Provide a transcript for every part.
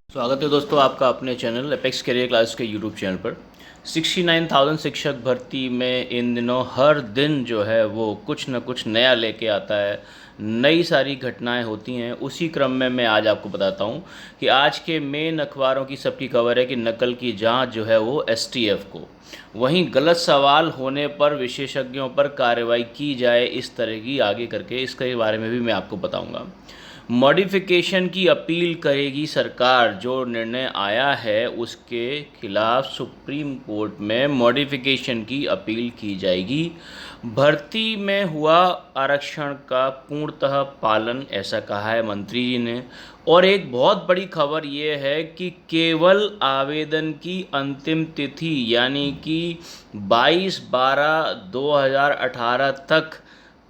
स्वागत है दोस्तों आपका अपने चैनल एपेक्स करियर क्लास के यूट्यूब चैनल पर। 69,000 शिक्षक भर्ती में इन दिनों हर दिन जो है वो कुछ न कुछ नया लेके आता है, नई सारी घटनाएं होती हैं। उसी क्रम में मैं आज आपको बताता हूं कि आज के मेन अखबारों की सबकी खबर है कि नकल की जांच जो है वो एसटीएफ को, वहीं गलत सवाल होने पर विशेषज्ञों पर कार्रवाई की जाए, इस तरह की आगे करके इसके बारे में भी मैं आपको बताऊँगा। मॉडिफिकेशन की अपील करेगी सरकार। जो निर्णय आया है उसके खिलाफ सुप्रीम कोर्ट में मॉडिफिकेशन की अपील की जाएगी। भर्ती में हुआ आरक्षण का पूर्णतः पालन, ऐसा कहा है मंत्री जी ने। और एक बहुत बड़ी खबर ये है कि केवल आवेदन की अंतिम तिथि यानी कि 22/12/2018 तक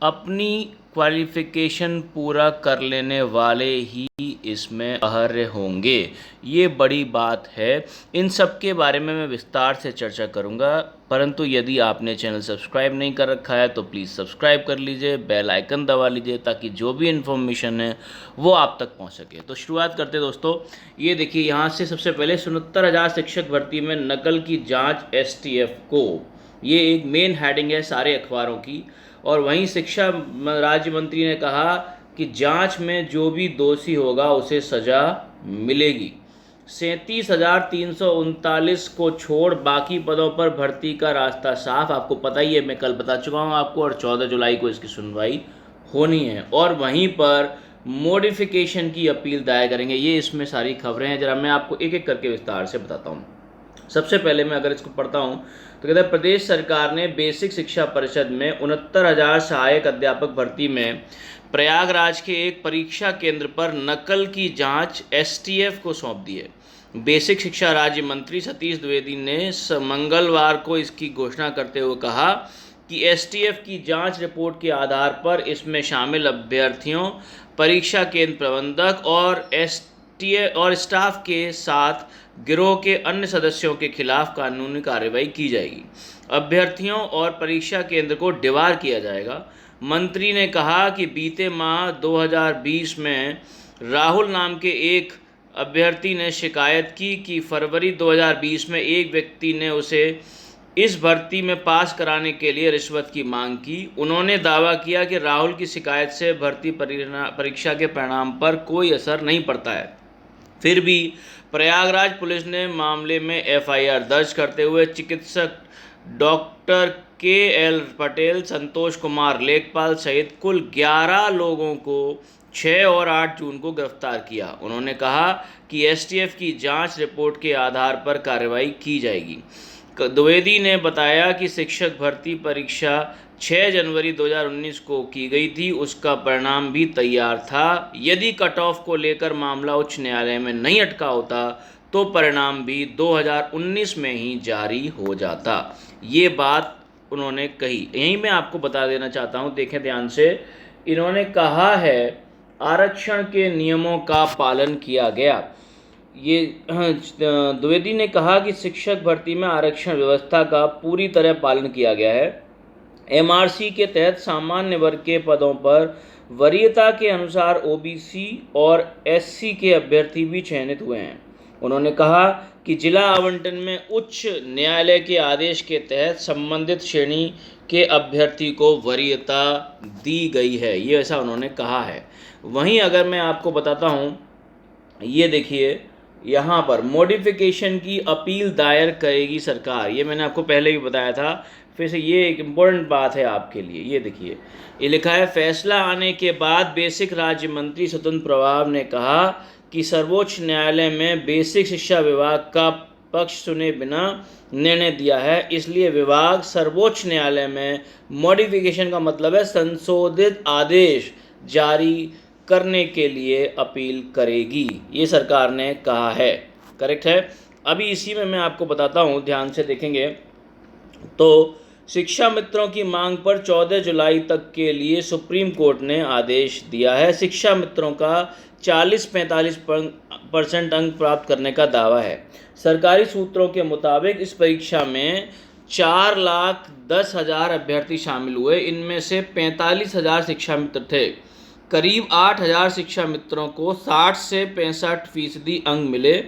अपनी क्वालिफ़िकेशन पूरा कर लेने वाले ही इसमें अर्ह होंगे। ये बड़ी बात है। इन सब के बारे में मैं विस्तार से चर्चा करूंगा, परंतु यदि आपने चैनल सब्सक्राइब नहीं कर रखा है तो प्लीज़ सब्सक्राइब कर लीजिए, बेल आइकन दबा लीजिए ताकि जो भी इन्फॉर्मेशन है वो आप तक पहुंच सके। तो शुरुआत करते हैं दोस्तों। ये देखिए, यहाँ से सबसे पहले 69,000 शिक्षक भर्ती में नकल की जाँच एसटीएफ को, ये एक मेन हेडिंग है सारे अखबारों की। और वहीं शिक्षा राज्य मंत्री ने कहा कि जांच में जो भी दोषी होगा उसे सजा मिलेगी। 37,339 को छोड़ बाकी पदों पर भर्ती का रास्ता साफ। आपको पता ही है, मैं कल बता चुका हूं आपको, और 14 जुलाई को इसकी सुनवाई होनी है। और वहीं पर मॉडिफिकेशन की अपील दायर करेंगे। ये इसमें सारी खबरें हैं, जरा मैं आपको एक एक करके विस्तार से बताता हूँ। सबसे पहले मैं अगर इसको पढ़ता हूँ तो कहते हैं, प्रदेश सरकार ने बेसिक शिक्षा परिषद में 69,000 सहायक अध्यापक भर्ती में प्रयागराज के एक परीक्षा केंद्र पर नकल की जांच एसटीएफ को सौंप दी है। बेसिक शिक्षा राज्य मंत्री सतीश द्विवेदी ने मंगलवार को इसकी घोषणा करते हुए कहा कि एसटीएफ की जांच रिपोर्ट के आधार पर इसमें शामिल अभ्यर्थियों, परीक्षा केंद्र प्रबंधक और स्टाफ के साथ गिरोह के अन्य सदस्यों के खिलाफ कानूनी कार्रवाई की जाएगी। अभ्यर्थियों और परीक्षा केंद्र को डिवार किया जाएगा। मंत्री ने कहा कि बीते माह 2020 में राहुल नाम के एक अभ्यर्थी ने शिकायत की कि फरवरी 2020 में एक व्यक्ति ने उसे इस भर्ती में पास कराने के लिए रिश्वत की मांग की। उन्होंने दावा किया कि राहुल की शिकायत से भर्ती परीक्षा के परिणाम पर कोई असर नहीं पड़ता है। फिर भी प्रयागराज पुलिस ने मामले में एफआईआर दर्ज करते हुए चिकित्सक डॉक्टर के.एल. पटेल, संतोष कुमार लेखपाल सहित कुल 11 लोगों को 6 और 8 जून को गिरफ्तार किया। उन्होंने कहा कि एसटीएफ की जांच रिपोर्ट के आधार पर कार्रवाई की जाएगी। द्विवेदी ने बताया कि शिक्षक भर्ती परीक्षा 6 जनवरी 2019 को की गई थी, उसका परिणाम भी तैयार था। यदि कट ऑफ को लेकर मामला उच्च न्यायालय में नहीं अटका होता तो परिणाम भी 2019 में ही जारी हो जाता। ये बात उन्होंने कही। यहीं मैं आपको बता देना चाहता हूँ, देखें ध्यान से। इन्होंने कहा है आरक्षण के नियमों का पालन किया गया। ये द्विवेदी ने कहा कि शिक्षक भर्ती में आरक्षण व्यवस्था का पूरी तरह पालन किया गया है। एमआरसी के तहत सामान्य वर्ग के पदों पर वरीयता के अनुसार ओबीसी और एससी के अभ्यर्थी भी चयनित हुए हैं। उन्होंने कहा कि जिला आवंटन में उच्च न्यायालय के आदेश के तहत संबंधित श्रेणी के अभ्यर्थी को वरीयता दी गई है, ये ऐसा उन्होंने कहा है। वहीं अगर मैं आपको बताता हूँ, ये देखिए यहाँ पर मॉडिफिकेशन की अपील दायर करेगी सरकार। ये मैंने आपको पहले भी बताया था, फिर से ये एक इम्पोर्टेंट बात है आपके लिए। ये देखिए, ये लिखा है, फैसला आने के बाद बेसिक राज्य मंत्री स्वतंत्र प्रभार ने कहा कि सर्वोच्च न्यायालय में बेसिक शिक्षा विभाग का पक्ष सुने बिना निर्णय दिया है, इसलिए विभाग सर्वोच्च न्यायालय में मॉडिफिकेशन का मतलब है संशोधित आदेश जारी करने के लिए अपील करेगी, ये सरकार ने कहा है। करेक्ट है। अभी इसी में मैं आपको बताता हूँ, ध्यान से देखेंगे तो शिक्षा मित्रों की मांग पर 14 जुलाई तक के लिए सुप्रीम कोर्ट ने आदेश दिया है। शिक्षा मित्रों का 40-45% अंक प्राप्त करने का दावा है। सरकारी सूत्रों के मुताबिक इस परीक्षा में 4,10,000 अभ्यर्थी शामिल हुए। इनमें से 45,000 शिक्षा मित्र थे। करीब 8,000 शिक्षा मित्रों को 60 से 65% अंक मिले।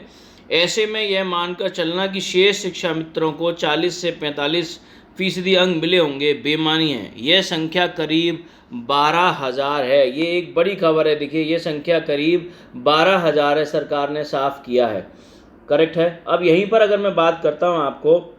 ऐसे में यह मानकर चलना कि शेष शिक्षा मित्रों को 40 से 45% अंक मिले होंगे बेमानी है। यह संख्या करीब 12,000 है। ये एक बड़ी खबर है। देखिए, ये संख्या करीब 12,000 है, सरकार ने साफ किया है। करेक्ट है। अब यहीं पर अगर मैं बात करता हूँ आपको,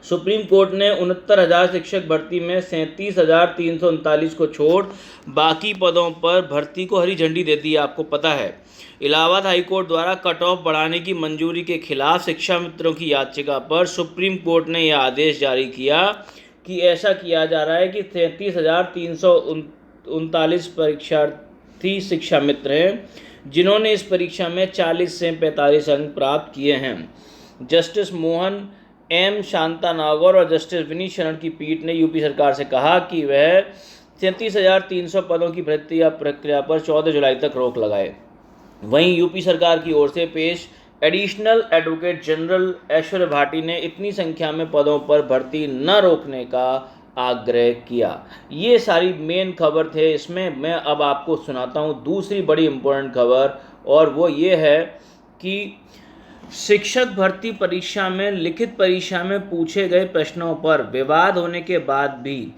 सुप्रीम कोर्ट ने 69,000 शिक्षक भर्ती में 37,339 को छोड़ बाकी पदों पर भर्ती को हरी झंडी दे दी। आपको पता है, इलाहाबाद हाई कोर्ट द्वारा कट ऑफ बढ़ाने की मंजूरी के खिलाफ शिक्षा मित्रों की याचिका पर सुप्रीम कोर्ट ने यह आदेश जारी किया कि ऐसा किया जा रहा है कि 33,339 परीक्षार्थी शिक्षा मित्र हैं जिन्होंने इस परीक्षा में 40 से 45 अंक प्राप्त किए हैं। जस्टिस मोहन एम शांतानागौर और जस्टिस विनीत शरण की पीठ ने यूपी सरकार से कहा कि वह 33,300 पदों की भर्ती प्रक्रिया पर 14 जुलाई तक रोक लगाए। वहीं यूपी सरकार की ओर से पेश एडिशनल एडवोकेट जनरल ऐश्वर्य भाटी ने इतनी संख्या में पदों पर भर्ती न रोकने का आग्रह किया। ये सारी मेन खबर थे। इसमें मैं अब आपको सुनाता हूँ दूसरी बड़ी इम्पोर्टेंट खबर, और वो ये है कि शिक्षक भर्ती परीक्षा में लिखित परीक्षा में पूछे गए प्रश्नों पर विवाद होने के बाद भी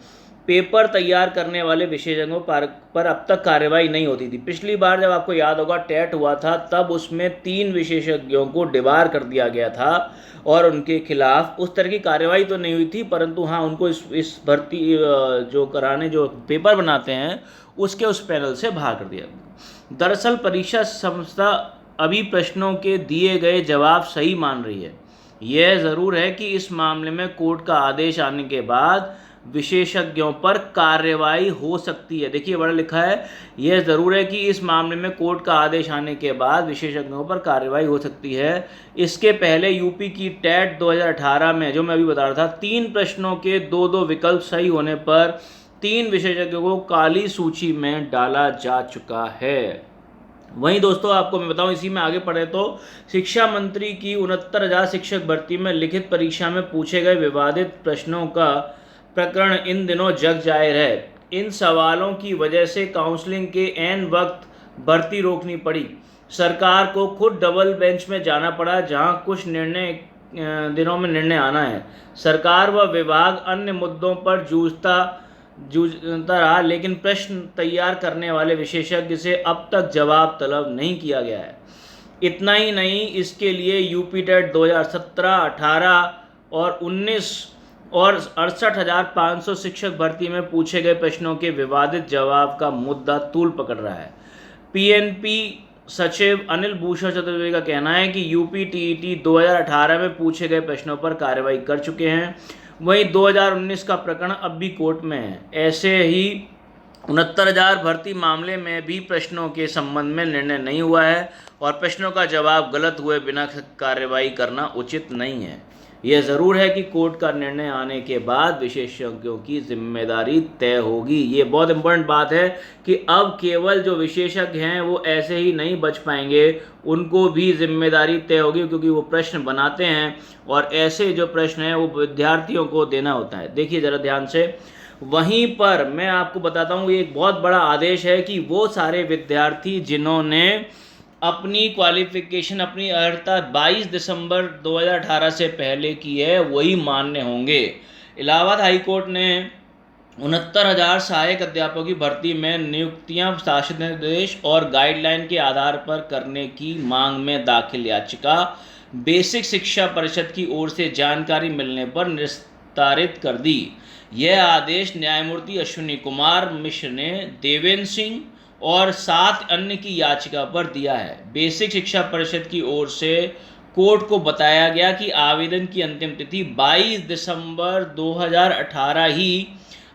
पेपर तैयार करने वाले विशेषज्ञों पर अब तक कार्रवाई नहीं होती थी। पिछली बार जब आपको याद होगा टेट हुआ था, तब उसमें 3 विशेषज्ञों को डिबार कर दिया गया था और उनके खिलाफ उस तरह की कार्रवाई तो नहीं हुई थी, परंतु हाँ, उनको इस भर्ती जो कराने जो पेपर बनाते हैं उसके उस पैनल से बाहर कर दिया। दरअसल परीक्षा संस्था अभी प्रश्नों के दिए गए जवाब सही मान रही है। यह ज़रूर है कि इस मामले में कोर्ट का आदेश आने के बाद विशेषज्ञों पर कार्रवाई हो सकती है। देखिए, बड़ा लिखा है, यह ज़रूर है कि इस मामले में कोर्ट का आदेश आने के बाद विशेषज्ञों पर कार्रवाई हो सकती है। इसके पहले यूपी की टेट 2018 में, जो मैं अभी बता रहा था, 3 प्रश्नों के 2-2 विकल्प सही होने पर 3 विशेषज्ञों को काली सूची में डाला जा चुका है। वहीं दोस्तों, आपको मैं बताऊं, इसी में आगे पढ़े तो शिक्षा मंत्री की 69,000 शिक्षक भर्ती में लिखित परीक्षा में पूछे गए विवादित प्रश्नों का प्रकरण इन दिनों जग जाहिर है। इन सवालों की वजह से काउंसलिंग के ऐन वक्त भर्ती रोकनी पड़ी। सरकार को खुद डबल बेंच में जाना पड़ा, जहां कुछ दिनों में निर्णय आना है। सरकार व विभाग अन्य मुद्दों पर जूझता रहा, लेकिन प्रश्न तैयार करने वाले विशेषज्ञ से अब तक जवाब तलब नहीं किया गया है। इतना ही नहीं, इसके लिए यूपी टेट 2017, 18 और 19 और 68,500 शिक्षक भर्ती में पूछे गए प्रश्नों के विवादित जवाब का मुद्दा तूल पकड़ रहा है। पीएनपी सचिव अनिल भूषण चतुर्वेदी का कहना है कि यूपी टीईटी 2018 में पूछे गए प्रश्नों पर कार्रवाई कर चुके हैं। वहीं 2019 का प्रकरण अब भी कोर्ट में है। ऐसे ही 69,000 भर्ती मामले में भी प्रश्नों के संबंध में निर्णय नहीं हुआ है और प्रश्नों का जवाब गलत हुए बिना कार्रवाई करना उचित नहीं है। यह ज़रूर है कि कोर्ट का निर्णय आने के बाद विशेषज्ञों की जिम्मेदारी तय होगी। ये बहुत इम्पोर्टेंट बात है कि अब केवल जो विशेषज्ञ हैं वो ऐसे ही नहीं बच पाएंगे, उनको भी जिम्मेदारी तय होगी, क्योंकि वो प्रश्न बनाते हैं और ऐसे जो प्रश्न हैं वो विद्यार्थियों को देना होता है। देखिए ज़रा ध्यान से, वहीं पर मैं आपको बताता हूँ, एक बहुत बड़ा आदेश है कि वो सारे विद्यार्थी जिन्होंने अपनी क्वालिफिकेशन, अपनी अर्हता 22 दिसंबर 2018 से पहले की है, वही मान्य होंगे। इलाहाबाद हाई कोर्ट ने 69,000 सहायक अध्यापकों की भर्ती में नियुक्तियां शासन निर्देश और गाइडलाइन के आधार पर करने की मांग में दाखिल याचिका बेसिक शिक्षा परिषद की ओर से जानकारी मिलने पर निस्तारित कर दी। यह आदेश न्यायमूर्ति अश्विनी कुमार मिश्र ने देवेंद्र सिंह और 7 अन्य की याचिका पर दिया है। बेसिक शिक्षा परिषद की ओर से कोर्ट को बताया गया कि आवेदन की अंतिम तिथि 22 दिसंबर 2018 ही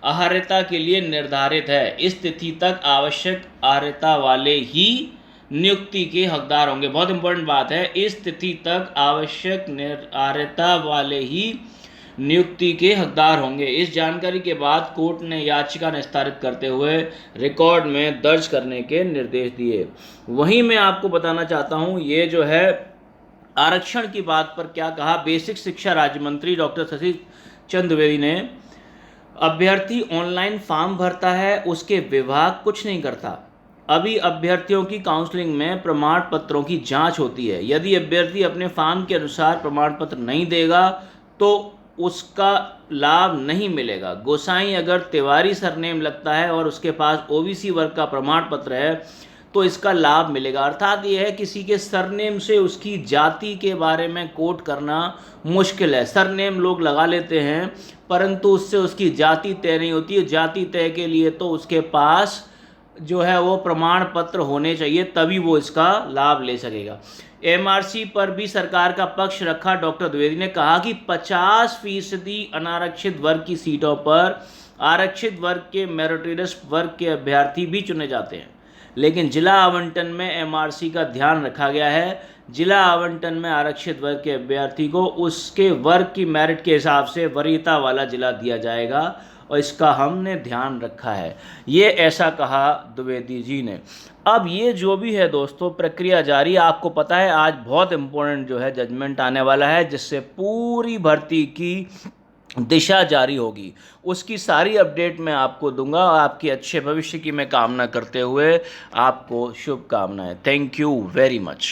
अर्हता के लिए निर्धारित है। इस तिथि तक आवश्यक अर्हता वाले ही नियुक्ति के हकदार होंगे। बहुत इंपॉर्टेंट बात है, इस तिथि तक आवश्यक अर्हता वाले ही नियुक्ति के हकदार होंगे। इस जानकारी के बाद कोर्ट ने याचिका निस्तारित करते हुए रिकॉर्ड में दर्ज करने के निर्देश दिए। वहीं मैं आपको बताना चाहता हूं, ये जो है आरक्षण की बात पर क्या कहा बेसिक शिक्षा राज्य मंत्री डॉक्टर शशि चंद्र द्विवेदी ने। अभ्यर्थी ऑनलाइन फॉर्म भरता है, उसके विभाग कुछ नहीं करता। अभी अभ्यर्थियों की काउंसलिंग में प्रमाण पत्रों की जांच होती है। यदि अभ्यर्थी अपने फॉर्म के अनुसार प्रमाण पत्र नहीं देगा तो उसका लाभ नहीं मिलेगा। गोसाई अगर तिवारी सरनेम लगता है और उसके पास ओबीसी वर्ग का प्रमाण पत्र है तो इसका लाभ मिलेगा। अर्थात ये है किसी के सरनेम से उसकी जाति के बारे में कोट करना मुश्किल है। सरनेम लोग लगा लेते हैं परंतु उससे उसकी जाति तय नहीं होती है। जाति तय के लिए तो उसके पास जो है वो प्रमाण पत्र होने चाहिए, तभी वो इसका लाभ ले सकेगा। एमआरसी पर भी सरकार का पक्ष रखा डॉक्टर द्विवेदी ने कहा कि 50% अनारक्षित वर्ग की सीटों पर आरक्षित वर्ग के मेरिटोरियस वर्ग के अभ्यर्थी भी चुने जाते हैं, लेकिन जिला आवंटन में एमआरसी का ध्यान रखा गया है। जिला आवंटन में आरक्षित वर्ग के अभ्यर्थी को उसके वर्ग की मेरिट के हिसाब से वरीयता वाला जिला दिया जाएगा और इसका हमने ध्यान रखा है। ये ऐसा कहा द्विवेदी जी ने। अब ये जो भी है दोस्तों प्रक्रिया जारी, आपको पता है आज बहुत इम्पोर्टेंट जो है जजमेंट आने वाला है जिससे पूरी भर्ती की दिशा जारी होगी। उसकी सारी अपडेट मैं आपको दूंगा। आपके अच्छे भविष्य की मैं कामना करते हुए आपको शुभकामनाएं। Thank you very much.